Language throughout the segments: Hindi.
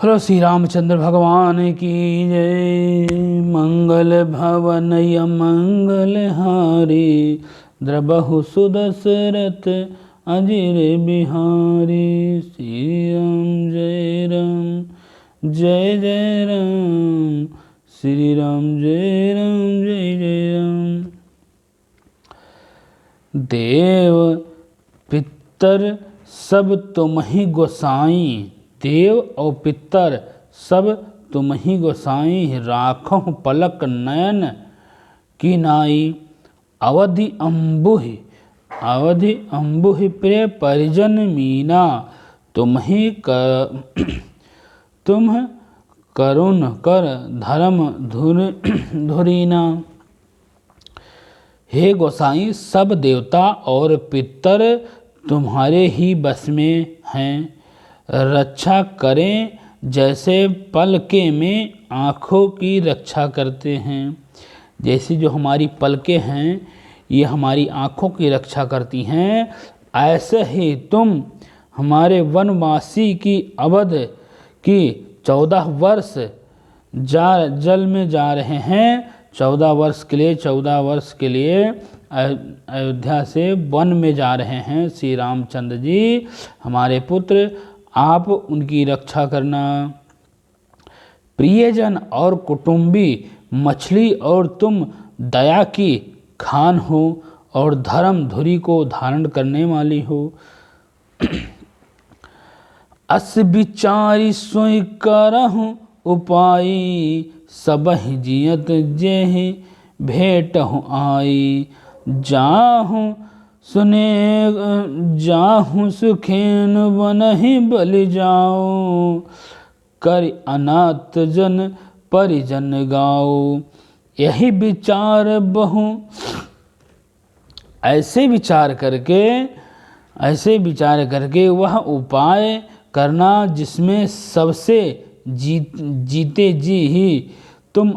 हेलो श्री रामचंद्र भगवान की जय। मंगल भवन मंगल हारी, द्रबहु सुदशरथ अजिर बिहारी। श्री राम जय राम जय जय राम, श्री राम जय जय राम। देव पितर सब तुमहि गोसाई, देव और पितर सब तुमहि गोसाई। राखहुं पलक नयन की नाई, अवधि अम्बुहि प्रिय परिजन मीना। तुम करुण कर धर्म धुरीना। हे गोसाई, सब देवता और पितर तुम्हारे ही बस में हैं। रक्षा करें जैसे पलके में आँखों की रक्षा करते हैं। जैसी जो हमारी पलकें हैं ये हमारी आँखों की रक्षा करती हैं, ऐसे ही तुम हमारे वनवासी की अवध की 14 वर्ष जल में जा रहे हैं। 14 वर्ष के लिए अयोध्या से वन में जा रहे हैं श्री रामचंद्र जी हमारे पुत्र। आप उनकी रक्षा करना। प्रियजन और कुटुंबी मछली और तुम दया की खान हो और धर्म धुरी को धारण करने वाली हो। अस विचारी सोई करहु उपाय, सबहि जियत जेहि भेटहु आई। जाहु सुखेन बनहि बलि जाओ, कर अनाथ जन परिजन गाओ। यही विचार बहु ऐसे विचार करके वह उपाय करना जिसमें सबसे जीते जी ही तुम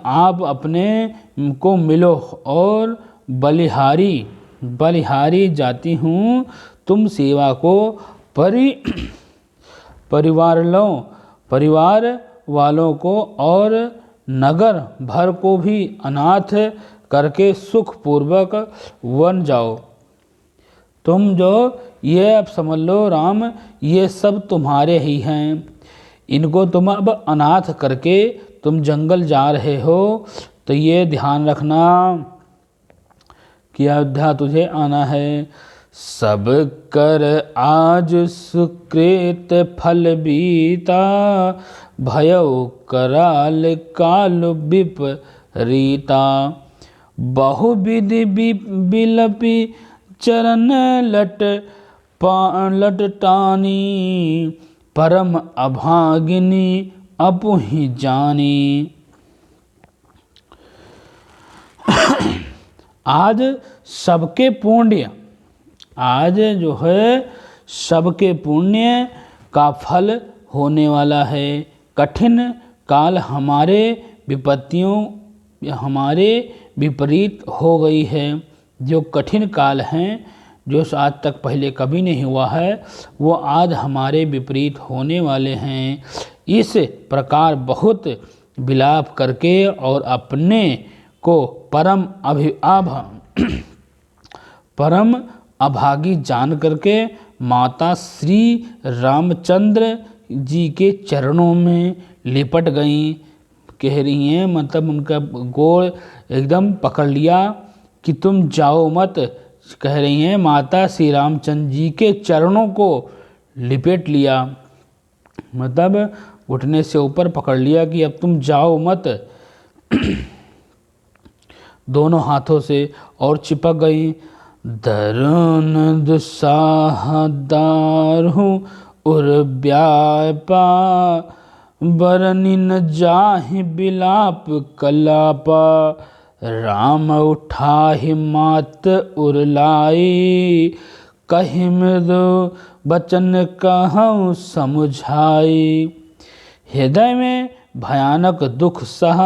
आप अपने को मिलो। और बलिहारी जाती हूँ तुम सेवा को परिवार वालों को और नगर भर को भी अनाथ करके सुखपूर्वक वन जाओ। तुम जो ये अब समझ लो राम, ये सब तुम्हारे ही हैं। इनको तुम अब अनाथ करके तुम जंगल जा रहे हो, तो ये ध्यान रखना कि अयोध्या तुझे आना है। सब कर आज सुकृत फल बीता, भयउ कराल काल विपरीता। बहुविधि बिलपि चरण लटटानी, परम अभागिनी अपुहि जानी। आज सबके पुण्य का फल होने वाला है। कठिन काल हमारे विपरीत हो गई है। जो कठिन काल हैं, जो आज तक पहले कभी नहीं हुआ है, वो आज हमारे विपरीत होने वाले हैं। इस प्रकार बहुत विलाप करके और अपने को परम अभागी जान करके माता श्री रामचंद्र जी के चरणों में लिपट गईं। कह रही हैं, मतलब उनका गोड़ एकदम पकड़ लिया कि तुम जाओ मत। कह रही हैं माता श्री रामचंद्र जी के चरणों को लिपेट लिया, मतलब घुटने से ऊपर पकड़ लिया कि अब तुम जाओ मत। दोनों हाथों से और चिपक गई। दरुन दुस्साहदारहु उर व्यापा, बरनि न जाहि बिलाप कलापा। राम उठाहि मात उरलाई, कहि मृदु बचन कहूँ समुझाई। हृदय में भयानक दुख सह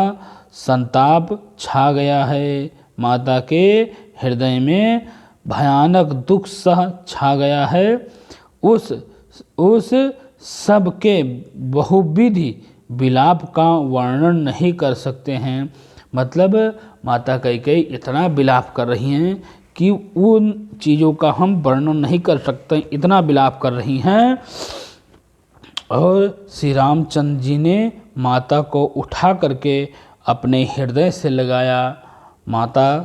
संताप छा गया है। माता के हृदय में भयानक दुख सह छा गया है। उस सबके बहुविधि विलाप का वर्णन नहीं कर सकते हैं। मतलब माता कैकेयी इतना विलाप कर रही हैं कि उन चीज़ों का हम वर्णन नहीं कर सकते, इतना विलाप कर रही हैं। और श्री रामचंद्र जी ने माता को उठा करके अपने हृदय से लगाया, माता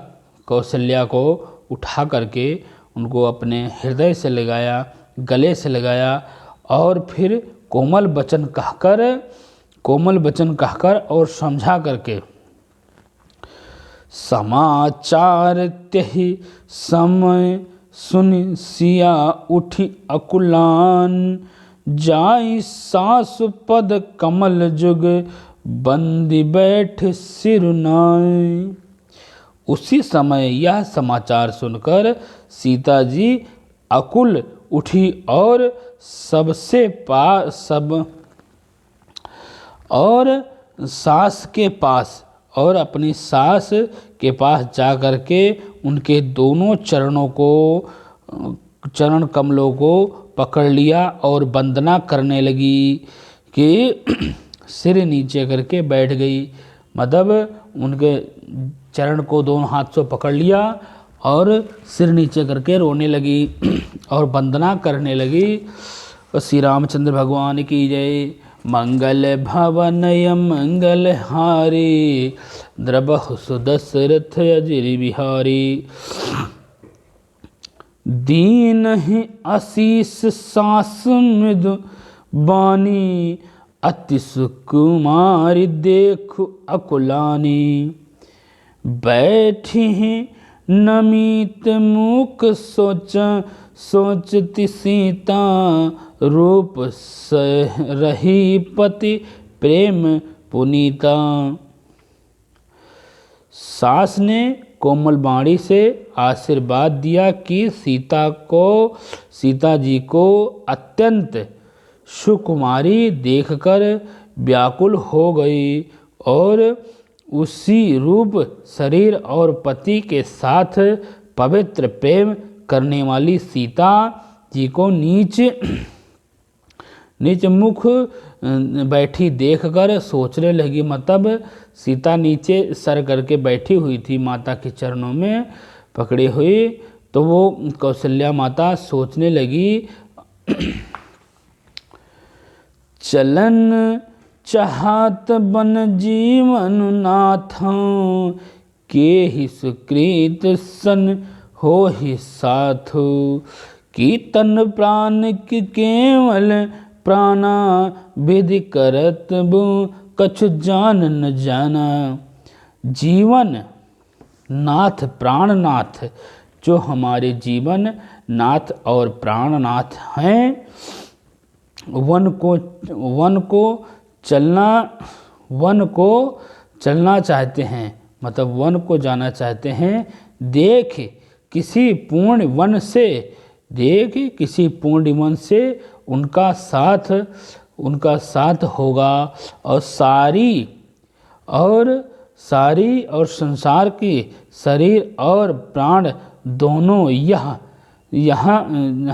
कौशल्या को उठा करके उनको अपने हृदय से लगाया, गले से लगाया, और फिर कोमल वचन कहकर और समझा करके, समाचार त्यहि समय सुन सिया उठी अकुलान, जाई सासु पद कमल जुग बंदी बैठ सिरुनाई। उसी समय यह समाचार सुनकर सीता जी अकुल उठी और सास के पास और अपनी सास के पास जा कर के उनके दोनों चरण कमलों को पकड़ लिया और वंदना करने लगी कि सिर नीचे करके बैठ गई। मतलब उनके चरण को दोनों हाथ से पकड़ लिया और सिर नीचे करके रोने लगी और वंदना करने लगी। श्री रामचंद्र भगवान की जय। मंगल भवनय मंगल हारी, द्रबहु सुदशरथ अजिर बिहारी। दीन ही आशीष सास मृदु बानी, अति सुकुमारी देखु अकुलानी। बैठी नमित मुख सोचती सीता, रूप रही पति प्रेम पुनीता। सास ने कोमल वाणी से आशीर्वाद दिया कि सीता जी को अत्यंत सुकुमारी देखकर व्याकुल हो गई और उसी रूप शरीर और पति के साथ पवित्र प्रेम करने वाली सीता जी को नीच मुख बैठी देखकर सोचने लगी। मतलब सीता नीचे सर करके बैठी हुई थी माता के चरणों में पकड़ी हुई, तो वो कौशल्या माता सोचने लगी, चलन चाहत बन जीवन नाथों, के ही सुकृत सन हो ही साथु। की तन प्राण की केवल प्राणा, विधि करत बु कछु जान न जाना। जीवन नाथ प्राणनाथ, जो हमारे जीवन नाथ और प्राणनाथ हैं, वन को चलना चाहते हैं, मतलब वन को जाना चाहते हैं। देख किसी पूर्ण वन से उनका साथ होगा, और सारी और संसार की शरीर और प्राण दोनों यहाँ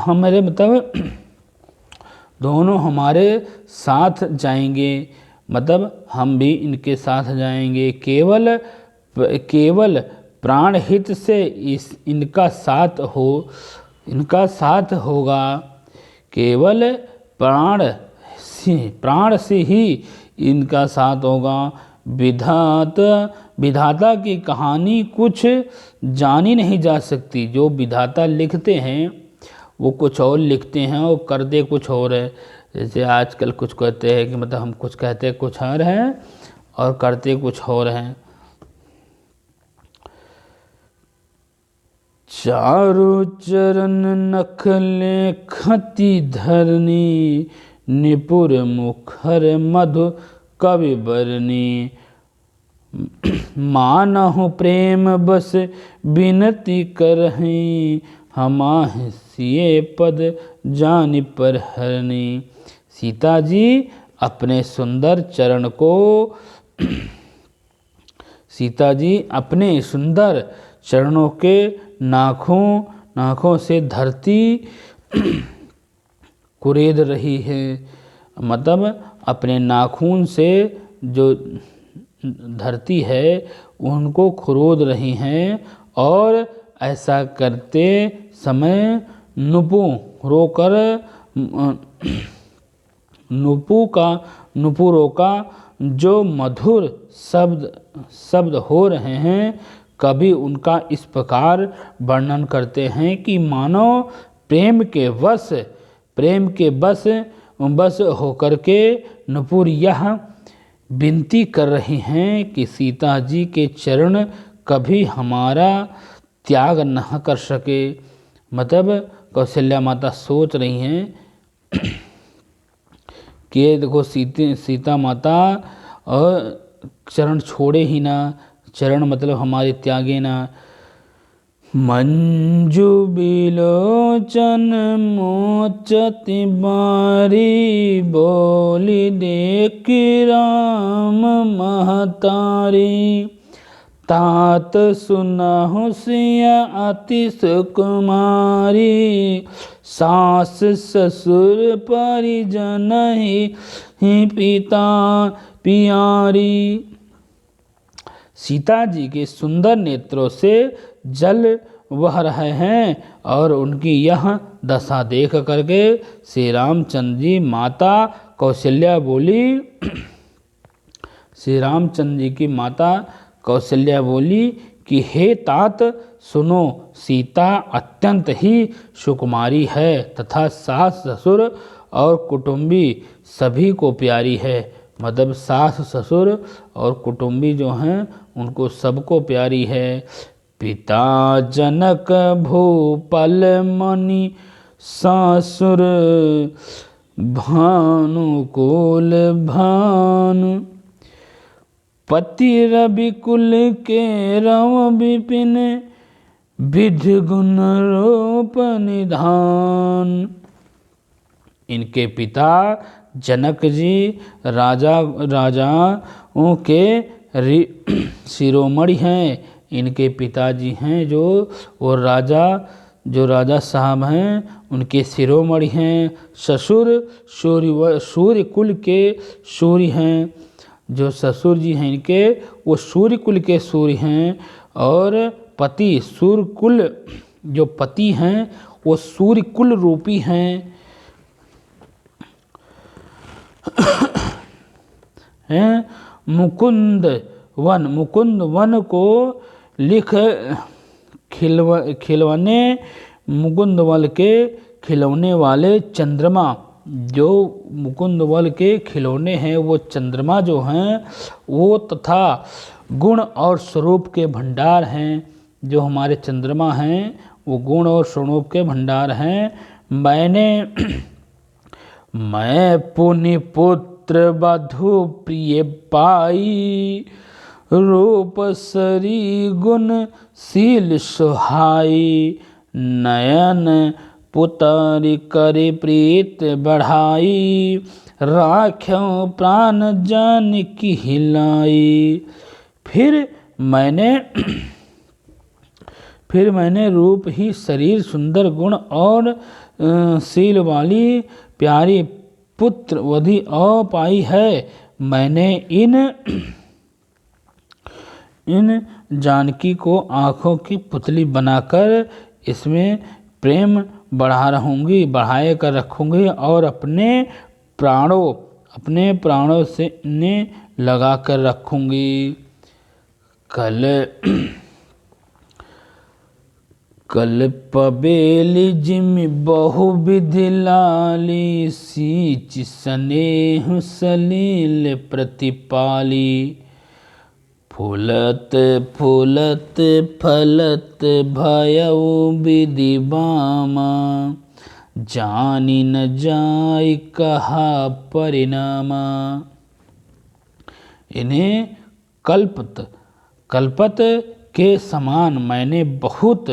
हमारे मतलब दोनों हमारे साथ जाएंगे, मतलब हम भी इनके साथ जाएंगे। केवल प्राण हित से इनका साथ होगा। केवल प्राण से ही इनका साथ होगा। विधाता की कहानी कुछ जानी नहीं जा सकती। जो विधाता लिखते हैं वो कुछ और लिखते हैं और करते कुछ और है। जैसे आजकल कुछ कहते हैं कि मतलब हम कुछ कहते कुछ और हैं और करते कुछ और हैं। चारु चरण नखले खति धरनी, निपुर मुखर मधु कवि बरनी। मानहु प्रेम बस बिनती करहीं, हमाहि सिए पद जानि पर हरनी। सीता जी अपने सुंदर चरणों के नाखों से धरती कुरेद रही है। मतलब अपने नाखून से जो धरती है उनको खुरोद रही हैं और ऐसा करते समय नुपुरों का जो मधुर शब्द हो रहे हैं, कभी उनका इस प्रकार वर्णन करते हैं कि मानो प्रेम के बस होकर के नुपुर यह विनती कर रही हैं कि सीता जी के चरण कभी हमारा त्याग न कर सके। मतलब कौशल्या माता सोच रही हैं कि देखो सीता माता और चरण छोड़े ही ना, चरण मतलब हमारे त्यागे ना। मंजू बिलोचन मोचति बारी, बोली देख राम महतारी। तात सुनहु सिया अति सुकुमारी, सास ससुर परिजन ही पिता पियारी। सीता जी के सुंदर नेत्रों से जल बह रहे हैं और उनकी यह दशा देख करके श्री रामचंद्र जी माता कौशल्या बोली श्री रामचंद्र जी की माता कौशल्या बोली कि हे तात सुनो, सीता अत्यंत ही सुकुमारी है तथा सास ससुर और कुटुंबी सभी को प्यारी है। मतलब सास ससुर और कुटुंबी जो हैं उनको सबको प्यारी है। पिता जनक भूपल मणि, ससुर भानुकुल भानु। पति रवि कुल के रव विपिन, विधि गुण रूप निधान। इनके पिता जनक जी राजाओं के शिरोमणि हैं। इनके पिताजी हैं जो राजा साहब हैं उनके शिरोमणि हैं। ससुर सूर्य कुल के सूर्य हैं। जो ससुर जी हैं इनके वो सूर्य कुल के सूर्य हैं। और पति सूर्य कुल जो पति हैं वो सूर्य कुल रूपी हैं। मुकुंद वन को लिख खिलवने, मुकुंद वल के खिलौने वाले चंद्रमा, जो मुकुंद वल के खिलौने हैं वो चंद्रमा जो हैं वो तथा गुण और स्वरूप के भंडार हैं। जो हमारे चंद्रमा हैं वो गुण और स्वरूप के भंडार हैं। मैं पुनि पुत्र वधु प्रिय पाई, रूप सरी गुण शील सुहाई। नयन पुतरि करि प्रीत बढ़ाई, राख्यों प्राण जान की हिलाई। फिर मैंने रूप ही शरीर सुंदर गुण और शील वाली प्यारी पुत्र वधि और पाई है। मैंने इन जानकी को आँखों की पुतली बनाकर इसमें प्रेम बढ़ाए कर रखूंगी और अपने प्राणों से इन्हें लगा कर रखूंगी। कल पबेली जिमि बहु विधि लाली, सींच स्नेह सलील प्रतिपाली। फूलत फूलत फलत भयउ विधि बामा, जानी न जाय कहा परिणामा। इन्हें कल्पत के समान मैंने बहुत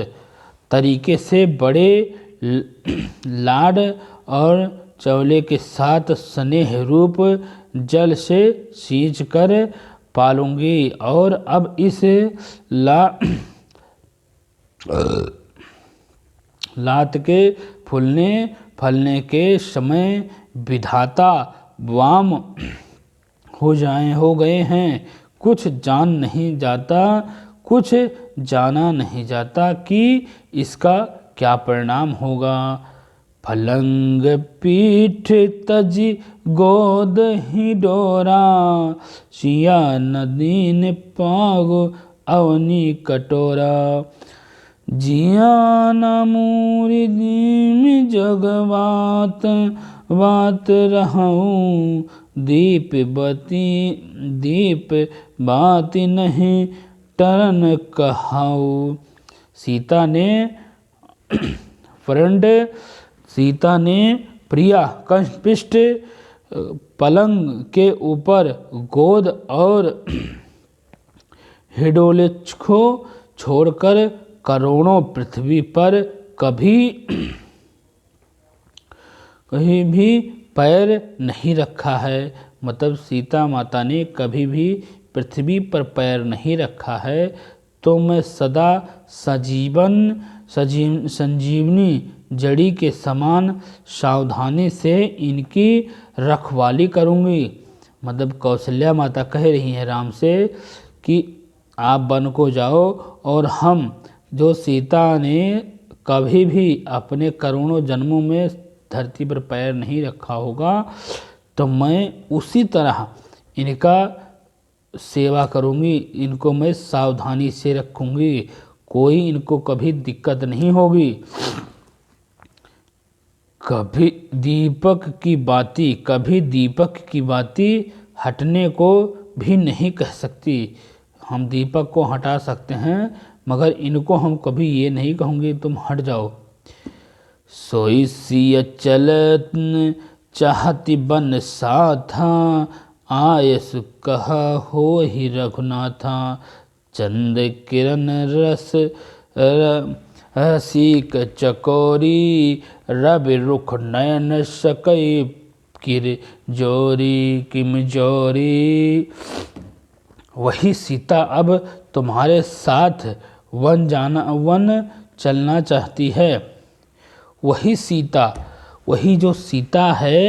तरीके से बड़े लाड और चौले के साथ स्नेह रूप जल से सींच कर पालूंगी। और अब इस लात के फूलने फलने के समय विधाता वाम हो गए हैं। कुछ जान नहीं जाता, कुछ जाना नहीं जाता कि इसका क्या परिणाम होगा। फलंग पीठ तज गोद ही डोरा, सिया नदीन पागो अवनी कटोरा। जिया न मूरी दीम जगवात, बात रहूं दीप बाती नहीं टरन कहाऊ। सीता ने प्रिया कंपिष्ट पलंग के ऊपर गोद और हिडोले को छोड़कर करोड़ों पृथ्वी पर कहीं भी पैर नहीं रखा है। मतलब सीता माता ने कभी भी पृथ्वी पर पैर नहीं रखा है। तो मैं सदा संजीवनी जड़ी के समान सावधानी से इनकी रखवाली करूँगी। मतलब कौशल्या माता कह रही हैं राम से कि आप वन को जाओ और हम जो सीता ने कभी भी अपने करोड़ों जन्मों में धरती पर पैर नहीं रखा होगा, तो मैं उसी तरह इनका सेवा करूँगी, इनको मैं सावधानी से रखूँगी, कोई इनको कभी दिक्कत नहीं होगी। कभी दीपक की बाती हटने को भी नहीं कह सकती। हम दीपक को हटा सकते हैं, मगर इनको हम कभी ये नहीं कहोगे तुम हट जाओ। सोई सिय चलत चाहती बन साथा, आयस कह हो ही रघुनाथा। चंद किरण रसिक चकोरी, रवि रुख नयन सकई किर जोरी किम जोरी। वही सीता अब तुम्हारे साथ वन चलना चाहती है। वही जो सीता है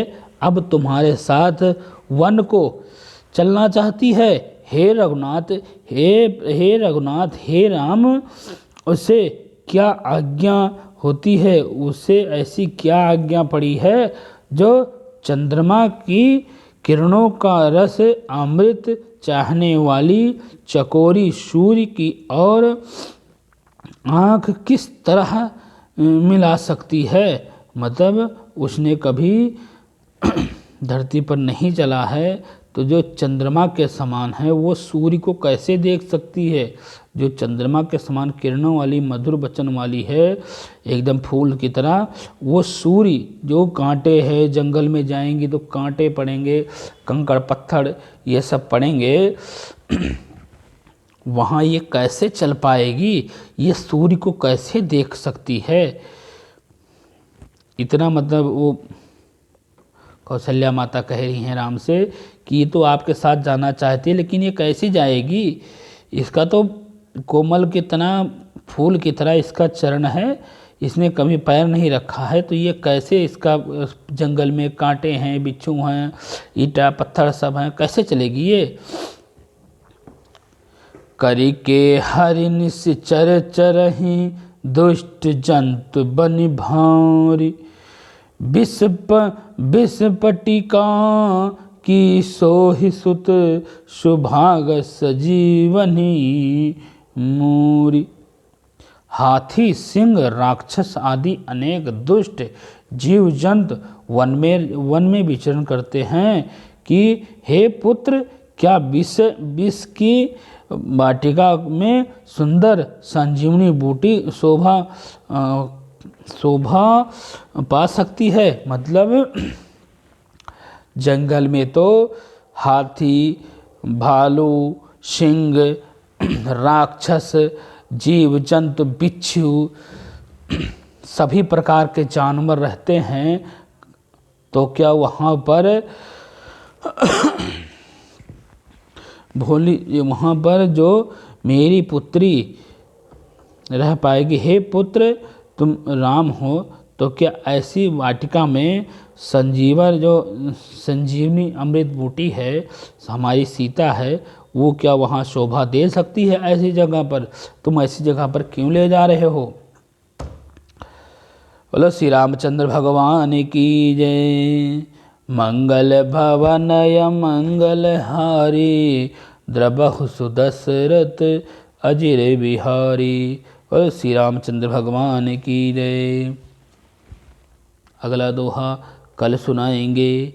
अब तुम्हारे साथ वन को चलना चाहती है। हे रघुनाथ, हे राम, उसे क्या आज्ञा होती है? उसे ऐसी क्या आज्ञा पड़ी है जो चंद्रमा की किरणों का रस अमृत चाहने वाली चकोरी सूर्य की और आँख किस तरह मिला सकती है? मतलब उसने कभी धरती पर नहीं चला है, तो जो चंद्रमा के समान है वो सूर्य को कैसे देख सकती है? जो चंद्रमा के समान किरणों वाली मधुर वचन वाली है एकदम फूल की तरह, वो सूर्य जो कांटे हैं, जंगल में जाएंगे तो कांटे पड़ेंगे, कंकड़ पत्थर ये सब पड़ेंगे, वहाँ ये कैसे चल पाएगी? ये सूर्य को कैसे देख सकती है? इतना मतलब वो कौशल्या माता कह रही हैं राम से कि ये तो आपके साथ जाना चाहती है, लेकिन ये कैसे जाएगी? इसका तो कोमल की तरह, फूल की तरह इसका चरण है, इसने कभी पैर नहीं रखा है, तो ये कैसे, इसका जंगल में कांटे हैं, बिच्छू हैं, ईटा पत्थर सब हैं, कैसे चलेगी ये? करी के हरिन से चर चरही, दुष्ट जंतु बनि भारी। विषपटिका की सोहि सुत, सुभाग सजीवनी मूरी। हाथी, सिंह, राक्षस आदि अनेक दुष्ट जीव जंतु वन में विचरण करते हैं कि हे पुत्र, क्या विष की वाटिका में सुंदर संजीवनी बूटी शोभा पा सकती है? मतलब जंगल में तो हाथी, भालू, सिंह, राक्षस, जीव जंतु, बिच्छू सभी प्रकार के जानवर रहते हैं, तो क्या वहाँ पर जो मेरी पुत्री रह पाएगी? हे पुत्र, तुम राम हो, तो क्या ऐसी वाटिका में संजीवनी अमृत बूटी है, हमारी सीता है, वो क्या वहाँ शोभा दे सकती है ऐसी जगह पर? तुम ऐसी जगह पर क्यों ले जा रहे हो? बोलो श्री रामचंद्र भगवान की जय। मंगल भवनय मंगल हारी, द्रबहु सुदशरथ अजिर बिहारी। बोलो श्री रामचंद्र भगवान की जय। अगला दोहा कल सुनाएंगे।